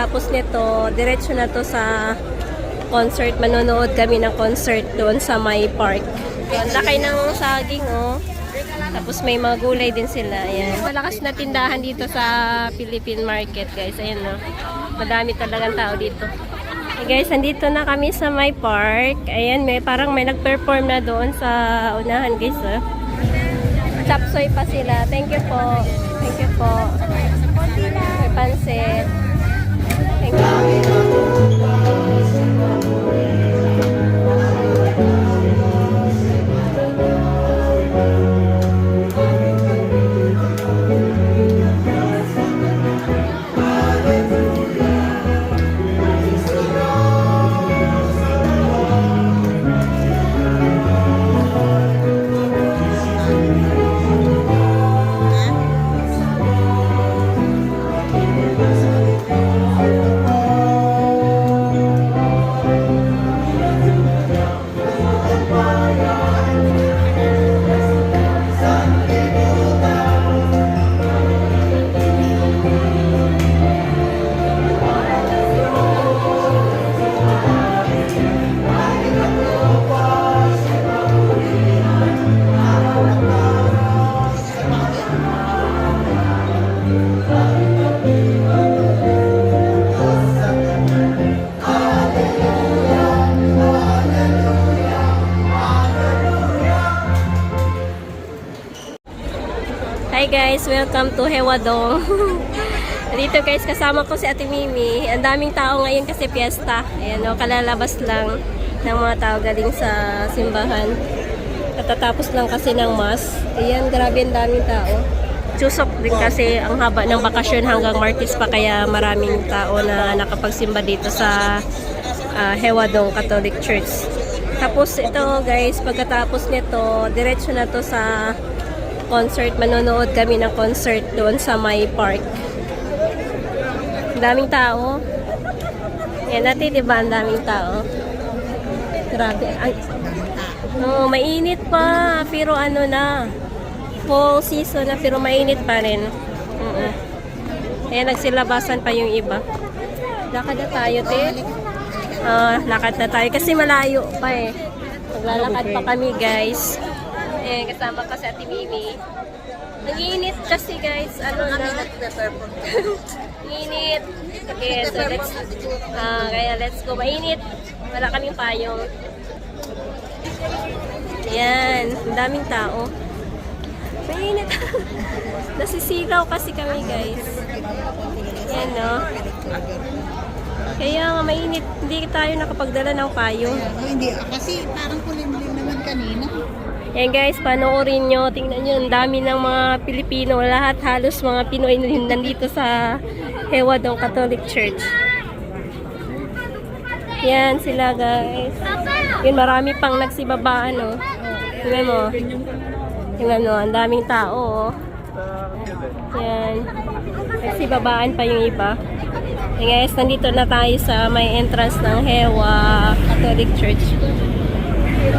pagkatapos nito, diretso na to sa concert. Manonood kami ng concert doon sa may park. Ang laki ng saging, oh. Tapos may mga gulay din sila. Ayan. Malakas na tindahan dito sa Philippine Market, guys. Ayan, no. Madami talagang tao dito. Okay, guys, andito na kami sa my park. Ayan, parang may nag-perform na doon sa unahan, guys. Oh. Chapsoy pa sila. Thank you po. Thank you po. May pansit. Thank you. Hi guys, welcome to Hewadong. Dito guys, kasama ko si Ate Mimi. Ang daming tao ngayon kasi piyesta. Ayan o, kalalabas lang ng mga tao galing sa simbahan. Katatapos lang kasi ng mass. Ayan, grabe ang daming tao. Chusok din kasi ang haba ng bakasyon hanggang Martes pa, kaya maraming tao na nakapagsimba dito sa Hewadong Catholic Church. Tapos ito guys, pagkatapos nito, diretso na to sa concert. Manonood kami ng concert doon sa may park. Daming tao. Yan natin, diba? Ang daming tao. Grabe. Oh, mainit pa. Pero ano na, fall season na, pero mainit pa rin. Ayan, nagsilabasan pa yung iba. Lakad na tayo, te. Lakad na tayo kasi malayo pa eh. Maglalakad pa kami, guys. Eh, kasama ko si Ate Mimi. Nag-iinit kasi guys, ano na. Nag-iinit. Okay, so let's go. Mainit. Wala kaming payong. Ayan, ang daming tao. Mainit. Nasisilaw kasi kami guys. Ayan, no. Kaya nga mainit, hindi tayo nakapagdala ng payong. Hindi, kasi parang kulimlim naman kanina. Yan guys, panoorin nyo. Tingnan nyo, ang dami ng mga Pilipino. Lahat halos mga Pinoy nandito sa Hewadong Catholic Church. Yan sila guys. Yun, marami pang nagsibabaan, no. Tingnan mo. Tingnan mo, ang daming tao, oh. Yan. Nagsibabaan pa yung iba. Yan guys, nandito na tayo sa may entrance ng Hewa Catholic Church.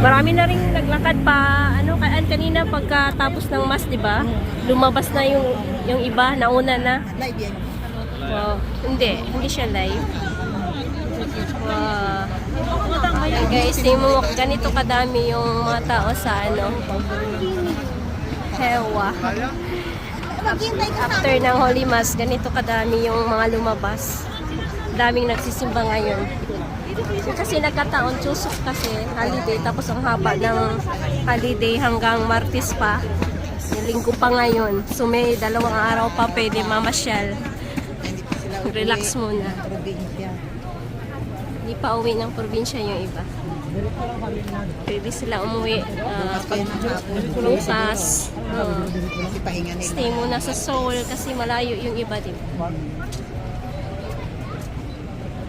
Marami na rin naglakad pa. Kanina pagkatapos ng mass, 'di ba? Lumabas na yung iba, nauna na. Live yan. Wow, hindi siya live. Wow. Ayan guys, ganito kadami yung mga tao sa Hewa. After ng Holy Mass, ganito kadami yung mga lumabas. Daming nagsisimba ngayon. Kasi nagkataon, chusok kasi, holiday, tapos ang haba ng holiday hanggang Martes pa. Linggo pa ngayon. So may 2 araw pa pwede mamasyal. Relax muna. Hindi pa uwi ng probinsya yung iba. Pwede sila umuwi pag bukas. Stay muna sa Seoul kasi malayo yung iba din.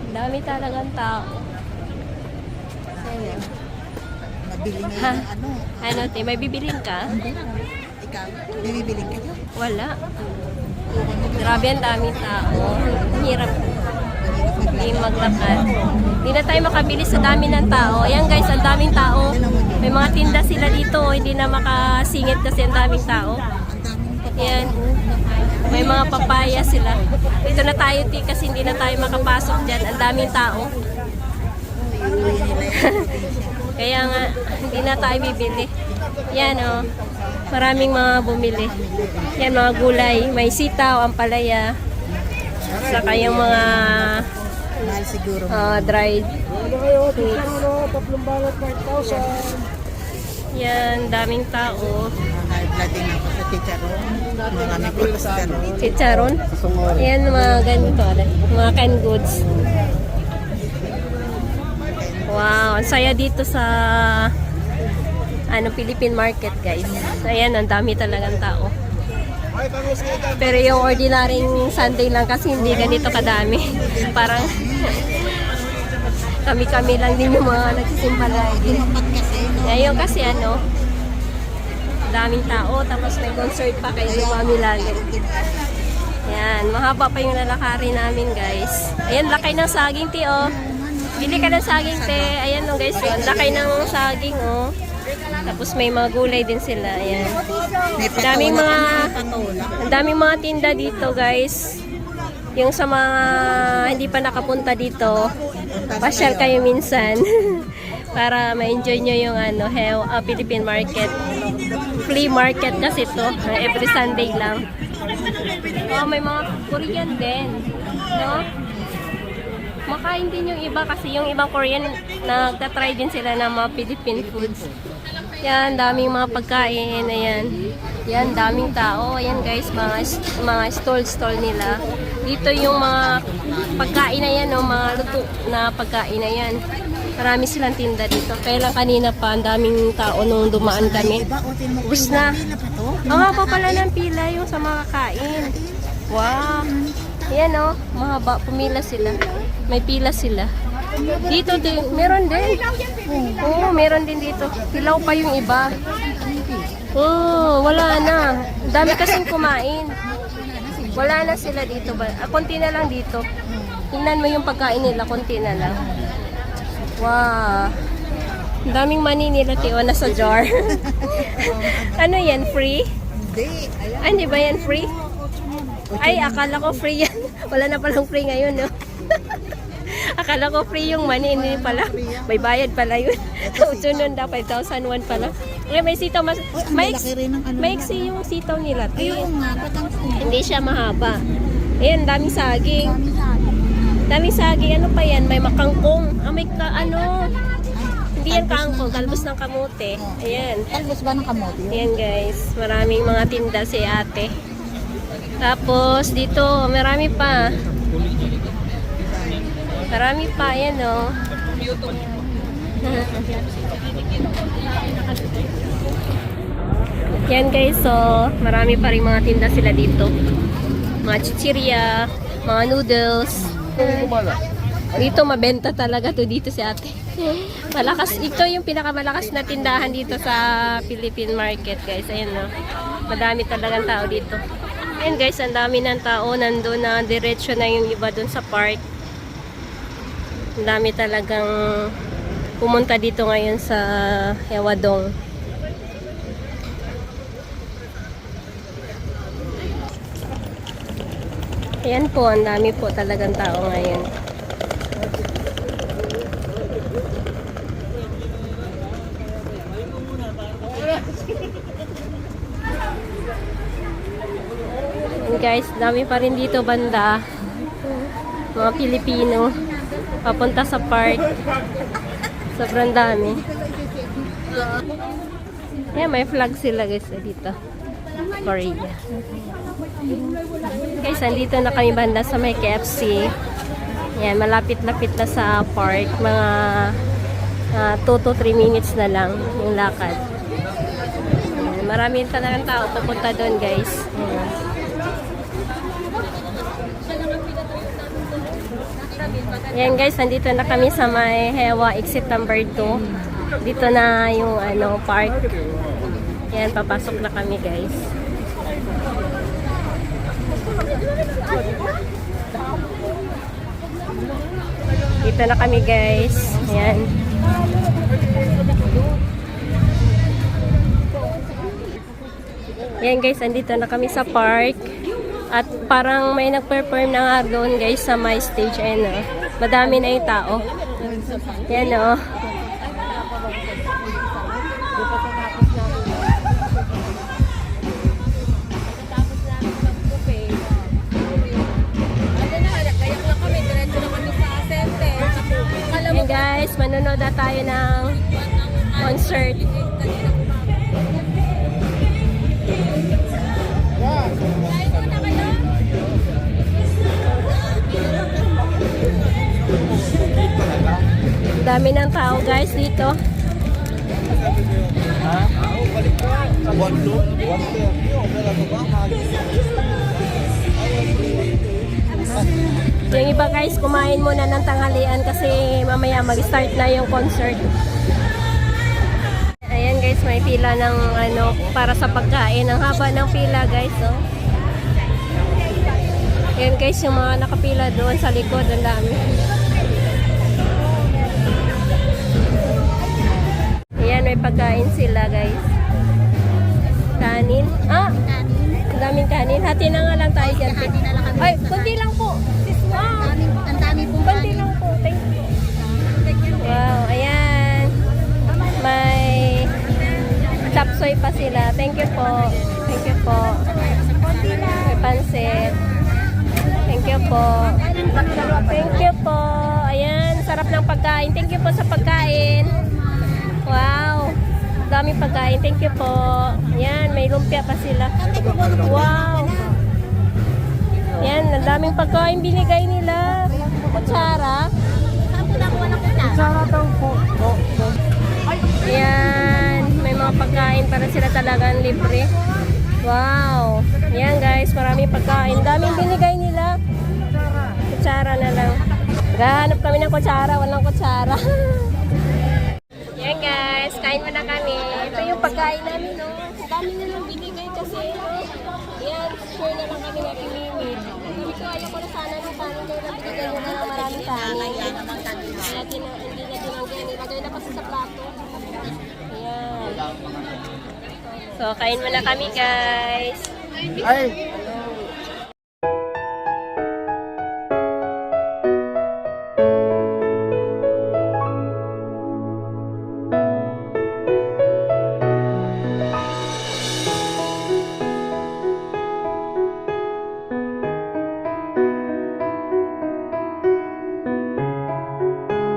Dami talagang tao. Mabili na yung Ano, te, may bibilin ka? Ikaw, may bibilin ka dyan? Wala. Grabe ang daming tao. Hirap. Hindi maglakad. Hindi na tayo makabili sa dami ng tao. Ayan guys, ang daming tao. May mga tinda sila dito. Hindi na makasingit kasi ang daming tao. Ang daming Yan. May mga papaya sila. Dito na tayo, Ti, kasi hindi na tayo makapasok dyan. Ang daming tao. Kaya nga, hindi na tayo bibili. Yan, oh. Maraming mga bumili. Yan, mga gulay. May sitaw, ampalaya. Saka yung mga Mahal siguro. dried. Tatlong balot, 5,000. Yan, daming tao. Mahal blood din ako sa chicharon. Marami ko sa ganun. Chicharon. Yan, mga ganito. Mga canned goods. Wow, ang saya dito sa Philippine market, guys. Ayan, ang dami talagang tao. Pero yung ordinaryong Sunday lang kasi hindi ganito kadami. Parang kami-kami lang din yung mga nagsisimba lagi. Ngayon kasi daming tao, tapos may concert pa kay Mami lagi. Ayan, mahaba pa yung lalakarin namin, guys. Ayan, lakay ng saging, Ti, oh. Bili ka ng saging, Te. Ayan, oh, guys, yun. Lakay ng saging, oh. Tapos may mga gulay din sila. Ayan. Daming ang daming mga tinda dito, guys. Yung sa mga hindi pa nakapunta dito, pasyal kayo minsan para ma-enjoy nyo yung Philippine market. Flea market kasi to. Every Sunday lang. Oh, may mga Korean din. No? Makain din yung iba kasi yung ibang Korean nagtatry din sila ng mga Philippine foods. Yan, daming mga pagkain. Ayan. Yan, daming tao. Ayan, guys, mga stall nila. Dito yung mga pagkain na yan, mga luto na pagkain na yan. Marami silang tinda dito. Kaya lang kanina pa, ang daming tao nung dumaan kami. Ubus na. Ang haba pala ng pila yung sa mga kain. Wow. Ayan, mahaba. Pumila sila. May pila sila. Dito din, meron din. Oo, meron din dito. Hilaw pa yung iba. Oo, wala na. Dami kasing kumain. Wala na sila dito ba? Konti na lang dito. Tingnan mo yung pagkain nila, konti na lang. Wow. Daming money nila, Tio, nasa jar. Ano yan, free? Hindi. Ay, hindi ba yan free? Ay, akala ko free yan. Wala na palang free ngayon, no? Akala ko free yung money, hindi pala. May bayad pala yun. Sunod na, 5,001 pala. Okay, may sitaw. Maiksi yung sitaw nila. Hindi siya mahaba. Ayan, daming saging. Daming saging. Ano pa yan? May makangkong. Hindi yan kangkong. Talbos ng kamote. Ayan. Talbos ba ng kamote? Ayan, guys. Maraming mga tinda si ate. Tapos, dito, marami pa. Marami pa, yan, oh. Yan, guys, so marami pa rin mga tinda sila dito. Mga chichirya, mga noodles. Dito mabenta talaga to dito si ate. Malakas, ito yung pinakamalakas na tindahan dito sa Philippine market, guys. Ayan, no. Madami talagang tao dito. Ayan, guys, ang dami ng tao. Nandun na, diretso na yung iba dun sa park. Ang dami talagang pumunta dito ngayon sa Hewadong. Ayan po, ang dami po talagang tao ngayon. And guys, dami pa rin dito banda. Mga Pilipino. Papunta sa park. Sobrang dami. Ayan, may flag sila guys dito. Korea. Guys, andito na kami banda sa may KFC. Ayan, malapit-lapit na sa park. Mga 2 to 3 minutes na lang yung lakad. Ayan, marami talagang tao pupunta doon, guys. Ayan. Ayan, guys, nandito na kami sa may Hewa exit number 2. Dito na yung park. Ayan, papasok na kami, guys. Dito na kami, guys. Ayan. Yan guys, andito na kami sa park. At parang may nag-perform na nga doon guys sa my stage. Ayan o. Madami na yung tao. Yan o. Yan guys, manonood na tayo ng concert. Dami ng tao guys dito. Yung iba guys, kumain muna ng tanghalian kasi mamaya mag-start na yung concert. Ayan guys, may pila ng ano para sa pagkain. Ang haba ng pila guys, oh. Ayan guys, yung mga nakapila doon sa likod, ang dami. Ayan, may pagkain sila guys. Kanin. Ah! Ang daming kanin. Hati na nga lang tayo dyan. Ay, kunti lang po. Wow. Ang dami pong Kunti lang po. Thank you. Wow, ayan. May chapsoy pa sila. Thank you po. Thank you po. May pansit. Thank you po. Thank you po. Ayan, sarap ng pagkain. Thank you po sa pagkain. Wow. Daming pagkain. Thank you po. Ayan, may lumpia pa sila. Wow. Ayan, ang daming pagkain binigay nila. Kutsara. Sana daw po. Ayan, may mga pagkain para sila talagang libre. Wow. Ayan guys, maraming pagkain. Daming binigay nila. Kutsara na lang. Gahanap kami ng kutsara, walang kutsara. Ayan guys, kain muna kami. Ito yung pagkain namin, no. Ang dami na lang binigay kasi, no. Ayan, share na lang kami natin Mimi. Sabi ko, ayaw ko na sana ng paano kayo na binigay nyo na ng maraming kanin. Hindi na tinanggan. Ilagay na kasi sa plato. Ayan. So, kain muna kami guys. Ay,